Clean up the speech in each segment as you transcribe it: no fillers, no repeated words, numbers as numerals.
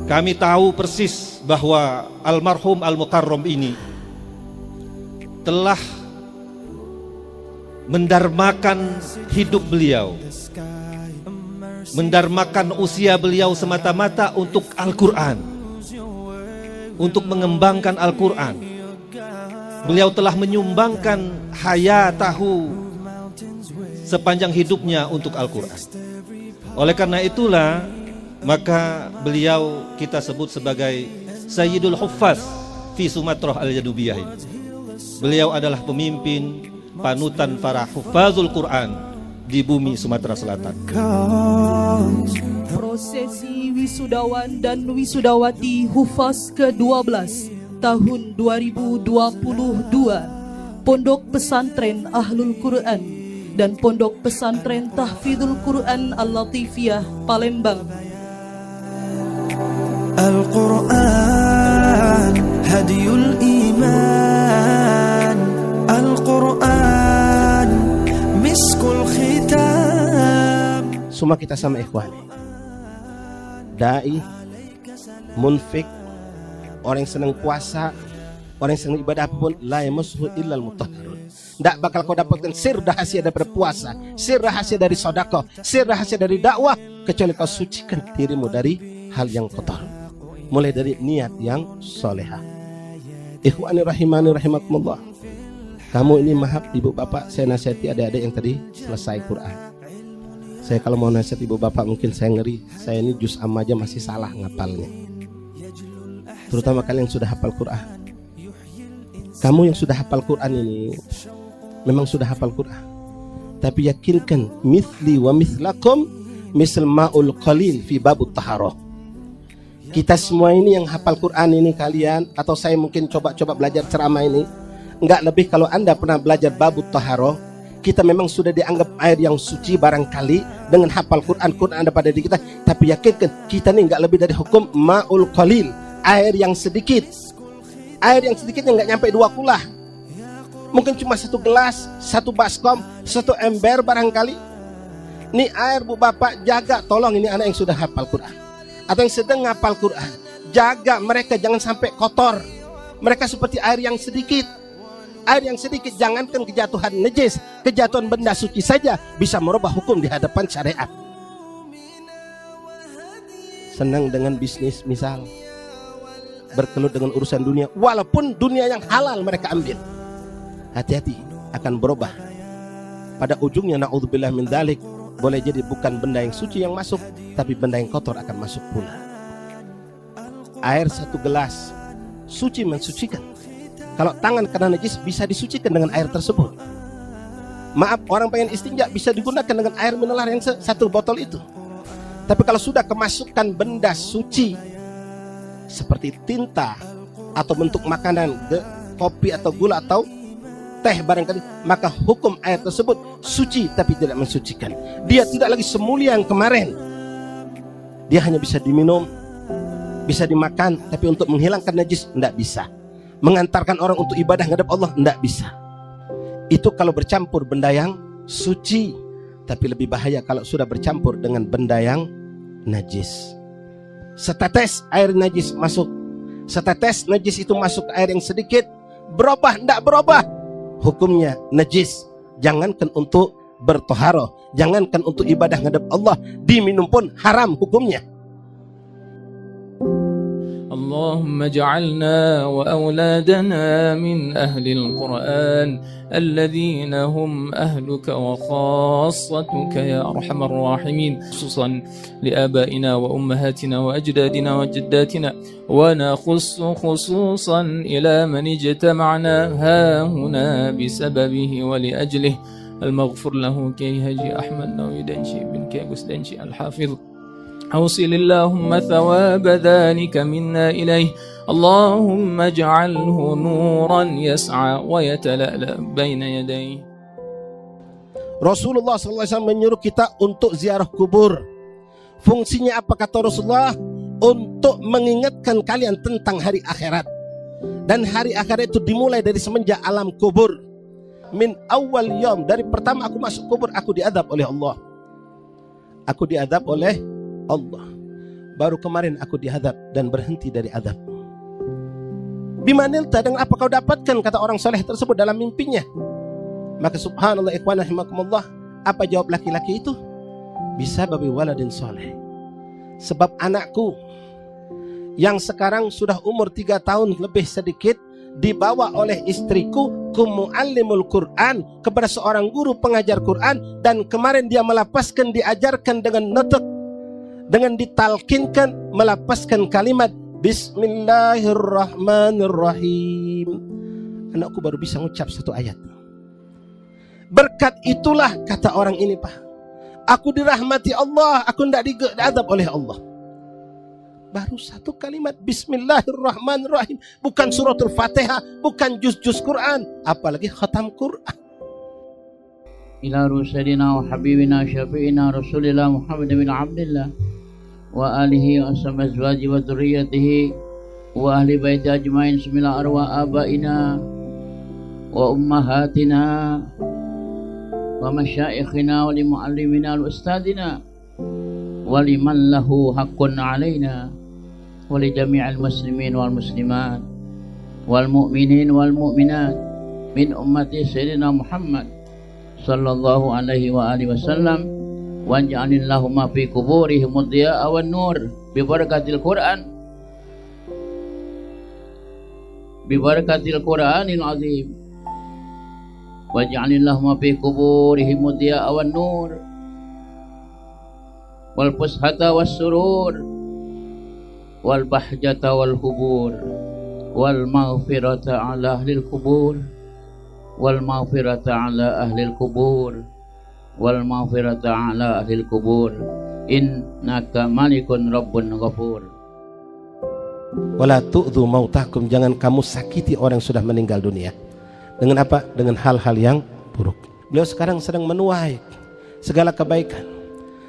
Kami tahu persis bahwa almarhum Al-Mukarram ini telah mendarmakan hidup beliau, mendarmakan usia beliau semata-mata untuk Al-Quran, untuk mengembangkan Al-Quran. Beliau telah menyumbangkan hayatahu sepanjang hidupnya untuk Al-Quran. Oleh karena itulah, maka beliau kita sebut sebagai Sayyidul Huffaz fi Sumatrah Al-Jadubiyah. Beliau adalah pemimpin panutan para huffazul Quran di bumi Sumatera Selatan. Prosesi wisudawan dan wisudawati Huffaz ke-12 tahun 2022 Pondok Pesantren Ahlul Quran dan Pondok Pesantren Tahfidzul Quran Al-Latifiyah Palembang. Al-Quran hadiyul iman, Al-Quran miskul khitam. Semua kita sama ikhwan, dai, munfik, orang yang senang puasa, orang yang senang ibadah apapun, la yamassuhu illal mutahharun. Tidak bakal kau dapatkan sir rahasia daripada puasa, sir rahasia dari sedekah, sir rahasia dari dakwah, kecuali kau sucikan dirimu dari hal yang kotor, mulai dari niat yang solehah. Ikhwani rahimani rahimakumullah, kamu ini maaf ibu bapak, saya nasihati adik-adik yang tadi selesai Quran. Saya kalau mau nasihat ibu bapak mungkin saya ngeri, saya ini juz amma aja masih salah ngapalnya. Terutama kalian yang sudah hafal Quran. Kamu yang sudah hafal Quran ini memang sudah hafal Quran, tapi yakinkan mithli wa mithlakum misal ma'ul qalil fi babut taharah. Kita semua ini yang hafal Quran ini, kalian atau saya mungkin coba-coba belajar ceramah ini, enggak lebih kalau anda pernah belajar babut taharah. Kita memang sudah dianggap air yang suci barangkali dengan hafal Quran, Quran ada pada diri kita, tapi yakinkan kita ini enggak lebih dari hukum ma'ul qalil, air yang sedikit. Air yang sedikit yang enggak nyampe 2 kulah, mungkin cuma 1 gelas, 1 baskom, 1 ember barangkali. Ini air bu bapak, jaga, tolong ini anak yang sudah hafal Quran atau yang sedang hafal Quran, jaga mereka jangan sampai kotor. Mereka seperti air yang sedikit. Air yang sedikit, jangankan kejatuhan najis, kejatuhan benda suci saja bisa merubah hukum di hadapan syariat. Senang dengan bisnis misal, berkelut dengan urusan dunia, walaupun dunia yang halal mereka ambil, hati-hati akan berubah. Pada ujungnya naudzubillah min dzalik, boleh jadi bukan benda yang suci yang masuk, tapi benda yang kotor akan masuk pula. Air 1 gelas suci mensucikan. Kalau tangan kena najis bisa disucikan dengan air tersebut. Maaf, orang pengen istinja bisa digunakan dengan air mineral yang 1 botol itu. Tapi kalau sudah kemasukan benda suci seperti tinta atau bentuk makanan, kopi atau gula atau teh barangkali, maka hukum air tersebut suci tapi tidak mensucikan. Dia tidak lagi semulia yang kemarin. Dia hanya bisa diminum, bisa dimakan, tapi untuk menghilangkan najis tidak bisa. Mengantarkan orang untuk ibadah menghadap Allah tidak bisa. Itu kalau bercampur benda yang suci. Tapi lebih bahaya kalau sudah bercampur dengan benda yang najis. Setetes air najis masuk, setetes najis itu masuk ke air yang sedikit, berubah tidak berubah, hukumnya najis. Jangankan untuk bertoharoh, jangankan untuk ibadah menghadap Allah, diminum pun haram hukumnya. اللهم اجعلنا وأولادنا من أهل القرآن الذين هم أهلك وخاصتك يا أرحم الراحمين، خصوصا لآبائنا وأمهاتنا وأجدادنا وجداتنا، ونخص خصوصا إلى من اجتمعنا ها هنا بسببه ولأجله المغفر له كي هجي أحمد نوي دنشي بن كيغوس دنشي الحافظ. أوصل اللهم ثواب ذلك منا إليه، اللهم اجعله نورا يسعى ويتلألأ بين يديه. Rasulullah SAW menyuruh kita untuk ziarah kubur. Fungsinya apa kata Rasulullah? Untuk mengingatkan kalian tentang hari akhirat. Dan hari akhirat itu dimulai dari semenjak alam kubur. Min awal yom, dari pertama aku masuk kubur, aku diadab oleh Allah. Aku diadab oleh Allah. baru kemarin aku dihadap dan berhenti dari adab. Bimanilta, dengan apa kau dapatkan, kata orang soleh tersebut dalam mimpinya. Maka subhanallah ikhwan rahimakumullah, apa jawab laki-laki itu? Bisa babi waladin soleh. Sebab anakku yang sekarang sudah umur 3 tahun lebih sedikit dibawa oleh istriku ke muallimul Quran, kepada seorang guru pengajar Quran, dan kemarin dia melapaskan, diajarkan dengan nutuk, dengan ditalkinkan melapaskan kalimat Bismillahirrahmanirrahim. Anakku baru bisa mengucap 1 ayat. Berkat itulah, kata orang ini, Pak, aku dirahmati Allah, aku tidak diadab oleh Allah. Baru 1 kalimat Bismillahirrahmanirrahim, bukan suratul Fatihah, bukan juz-juz Quran, apalagi khatam Quran. Ila rusulina wa habibina syafi'ina Rasulillah Muhammad bin Abdullah wa alihi wa azwaji wa dzurriyyatihi wa ahli baiti ajmain, bismillah arwah abaina wa ummahatina wa masyaikhina wa li muallimina al ustadina wa liman lahu haqqun alaina wa li jami'il muslimin wal muslimat wal mu'minin wal mu'minat min ummati sayyidina Muhammad sallallahu alaihi wa alihi wasallam, waj'alillahu ma fi kuburihim ad-diya'a wan nur bi barakatil Qur'an, bi barakatil Qur'anil azim, waj'alillahu ma fi kuburihim ad-diya'a wan nur wal fushata was surur wal bahjata wal hubur wal maghfirata ala ahlil kubur wal maghfirata ala ahlil kubur wal maghfirata ala ahlil kubur innaka malikun rabbun ghafur. Wala tu'dhu mautakum, jangan kamu sakiti orang yang sudah meninggal dunia. Dengan apa? Dengan hal-hal yang buruk. Beliau sekarang sedang menuai segala kebaikan.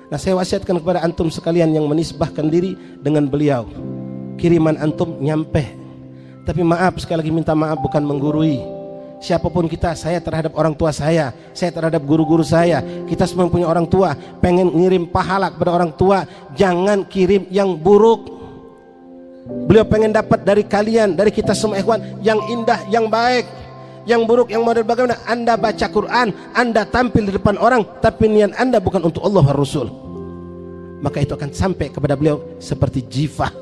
Nah, saya wasiatkan kepada antum sekalian yang menisbahkan diri dengan beliau, kiriman antum nyampe. Tapi maaf, sekali lagi minta maaf, bukan menggurui. Siapapun kita, saya terhadap orang tua saya terhadap guru-guru saya, kita semua punya orang tua, pengen ngirim pahala kepada orang tua, jangan kirim yang buruk. Beliau pengen dapat dari kalian, dari kita semua ikhwan, yang indah, yang baik. Yang buruk, yang model bagaimana? Anda baca Quran, Anda tampil di depan orang, tapi niat Anda bukan untuk Allah dan Rasul, maka itu akan sampai kepada beliau seperti jifah,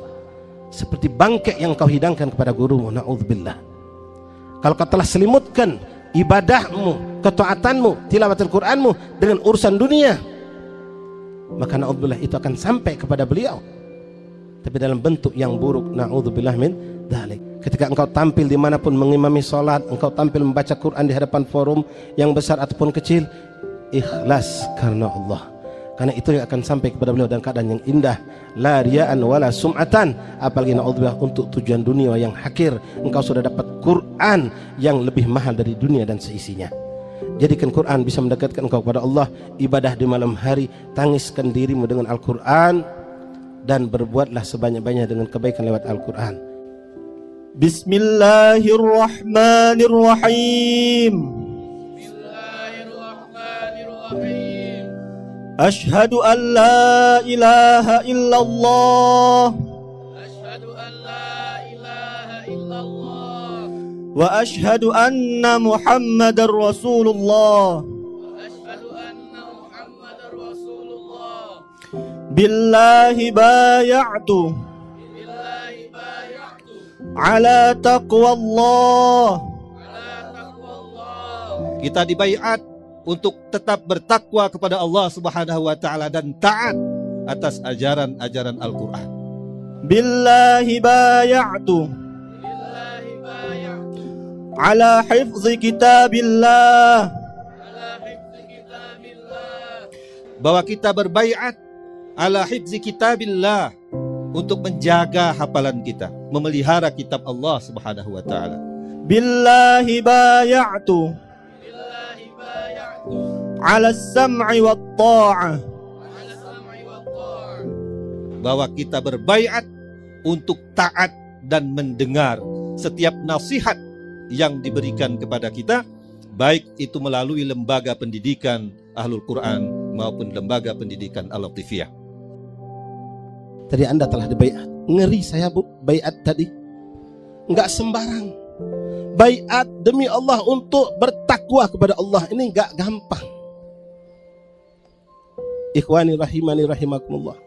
seperti bangkai yang kau hidangkan kepada gurumu. Na'udzubillah. Kalau kau telah selimutkan ibadahmu, ketaatanmu, tilawatul Quranmu dengan urusan dunia, maka na'udzubillah itu akan sampai kepada beliau, tapi dalam bentuk yang buruk. Na'udzubillah min dzalik. Ketika engkau tampil dimanapun mengimami sholat, engkau tampil membaca Quran di hadapan forum yang besar ataupun kecil, ikhlas karena Allah, karena itu yang akan sampai kepada beliau dalam keadaan yang indah, la riya'an wala sum'atan, apalagi na'udzubillah untuk tujuan dunia yang hakir. Engkau sudah dapat Quran yang lebih mahal dari dunia dan seisinya. Jadikan Quran bisa mendekatkan engkau kepada Allah. Ibadah di malam hari, tangiskan dirimu dengan Al-Quran, dan berbuatlah sebanyak-banyak dengan kebaikan lewat Al-Quran. Bismillahirrahmanirrahim. Ashhadu an la ilaha illallah. Wa ashhadu anna Muhammadar Rasulullah. Billahi bay'atu ala taqwallah. Kita dibaiat untuk tetap bertakwa kepada Allah Subhanahu wa taala dan taat atas ajaran-ajaran Al-Qur'an. Billahi bay'atu ala hifzi kitabillah. Bahwa kita berbaiat ala hifzi kitabillah, untuk menjaga hafalan kita, memelihara kitab Allah Subhanahu wa taala. Billahi bay'atu ala sam'i wat ta'ah. Bahwa kita berbaiat untuk taat dan mendengar setiap nasihat yang diberikan kepada kita, baik itu melalui lembaga pendidikan Ahlul Quran maupun lembaga pendidikan Al-Latifiyah. Tadi Anda telah dibaiat. Ngeri saya Bu, baiat tadi. Enggak sembarang. Baiat demi Allah untuk bertakwa kepada Allah ini enggak gampang. Ikhwani rahimani rahimakumullah.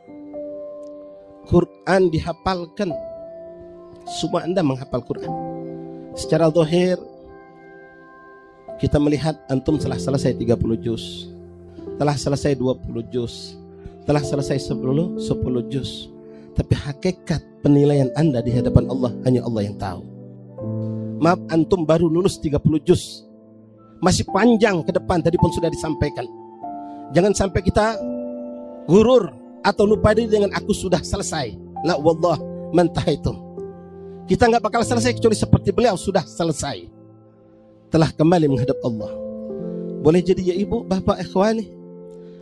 Quran dihafalkan. Semua Anda menghafal Quran. Secara zahir kita melihat antum telah selesai 30 juz, telah selesai 20 juz, telah selesai 10 juz. Tapi hakikat penilaian Anda di hadapan Allah hanya Allah yang tahu. Maaf, antum baru lulus 30 juz. Masih panjang ke depan, tadi pun sudah disampaikan. Jangan sampai kita gurur atau lupa diri dengan aku sudah selesai. La wallah mantahaitum. Kita enggak bakal selesai kecuali seperti beliau sudah selesai. Telah kembali menghadap Allah. Boleh jadi ya ibu, bapak, ikhwani.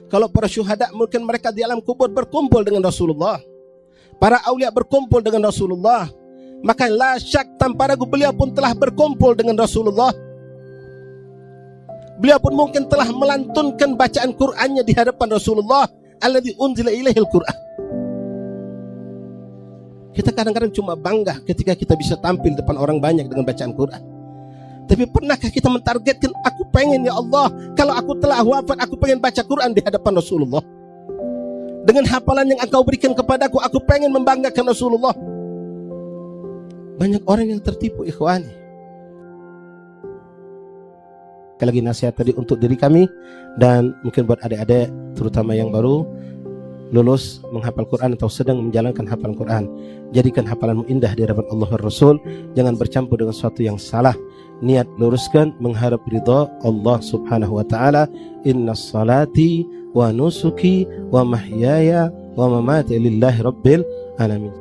Kalau para syuhada mungkin mereka di alam kubur berkumpul dengan Rasulullah. Para aulia berkumpul dengan Rasulullah. Maka la syak tanpa ragu beliau pun telah berkumpul dengan Rasulullah. Beliau pun mungkin telah melantunkan bacaan Qur'annya di hadapan Rasulullah. Alladzi unzila ilaihil Qur'an. Kita kadang-kadang cuma bangga ketika kita bisa tampil depan orang banyak dengan bacaan Quran. Tapi pernahkah kita mentargetkan, aku pengen ya Allah, kalau aku telah wafat, aku pengen baca Quran di hadapan Rasulullah. Dengan hafalan yang engkau berikan kepadaku, aku pengen membanggakan Rasulullah. Banyak orang yang tertipu, ikhwani. Sekali lagi nasihat tadi untuk diri kami, dan mungkin buat adik-adik, terutama yang baru lulus menghafal Quran atau sedang menjalankan hafalan Quran. Jadikan hafalanmu indah di hadapan Allah dan Rasul. Jangan bercampur dengan sesuatu yang salah. Niat luruskan mengharap ridha Allah Subhanahu wa taala. Innas salati wa nusuki wa mahyaya wa mamati lillahi rabbil alamin.